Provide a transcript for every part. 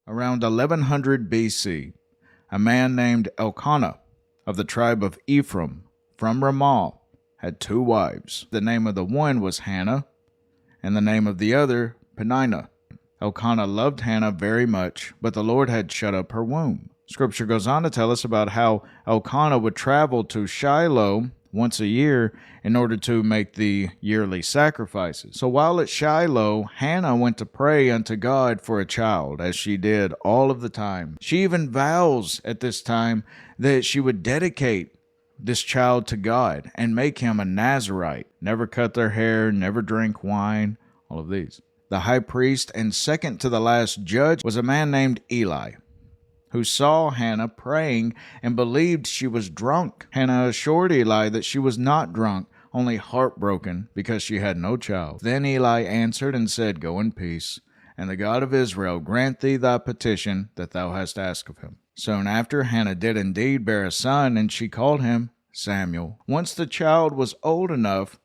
Around 1100 BC, a man named Elkanah of the tribe of Ephraim from Ramah had two wives. The name of the one was Hannah, and the name of the other Peninnah. Elkanah loved Hannah very much, but the Lord had shut up her womb. Scripture goes on to tell us about how Elkanah would travel to Shiloh once a year in order to make the yearly sacrifices. So while at Shiloh, Hannah went to pray unto God for a child, as she did all of the time. She even vows at this time that she would dedicate this child to God and make him a Nazirite. Never cut their hair, never drink wine, all of these. The high priest and second to the last judge was a man named Eli, who saw Hannah praying and believed she was drunk. Hannah assured Eli that she was not drunk, only heartbroken because she had no child. Then Eli answered and said, Go in peace, and the God of Israel grant thee thy petition that thou hast asked of him. Soon after, Hannah did indeed bear a son, and she called him Samuel. Once the child was old enough,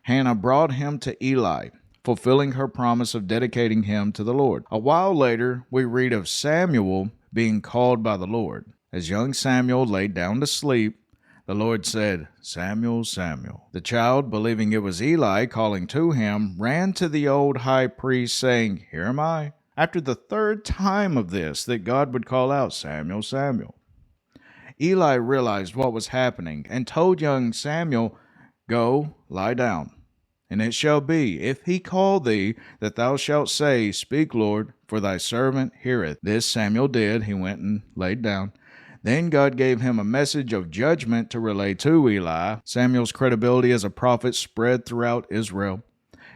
Hannah brought him to Eli, fulfilling her promise of dedicating him to the Lord. A while later, we read of Samuel being called by the Lord. As young Samuel laid down to sleep, the Lord said, Samuel, Samuel. The child, believing it was Eli calling to him, ran to the old high priest, saying, Here am I. After the third time of this, that God would call out, Samuel, Samuel. Eli realized what was happening and told young Samuel, Go, lie down. And it shall be, if he call thee, that thou shalt say, Speak, Lord, for thy servant heareth. This Samuel did. He went and laid down. Then God gave him a message of judgment to relay to Eli. Samuel's credibility as a prophet spread throughout Israel,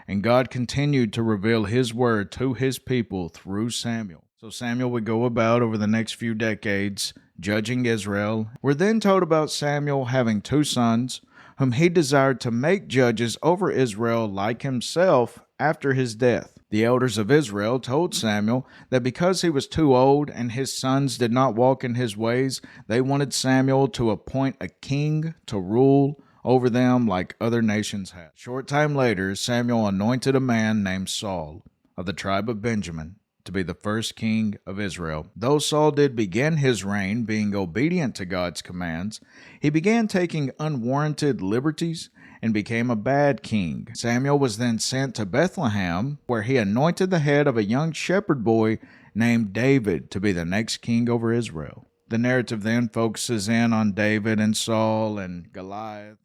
and God continued to reveal his word to his people through Samuel. So Samuel would go about over the next few decades, judging Israel. We're then told about Samuel having two sons, whom he desired to make judges over Israel like himself after his death. The elders of Israel told Samuel that because he was too old and his sons did not walk in his ways, they wanted Samuel to appoint a king to rule over them like other nations had. Short time later, Samuel anointed a man named Saul of the tribe of Benjamin to be the first king of Israel. Though Saul did begin his reign being obedient to God's commands, he began taking unwarranted liberties and became a bad king. Samuel was then sent to Bethlehem, where he anointed the head of a young shepherd boy named David to be the next king over Israel. The narrative then focuses in on David and Saul and Goliath.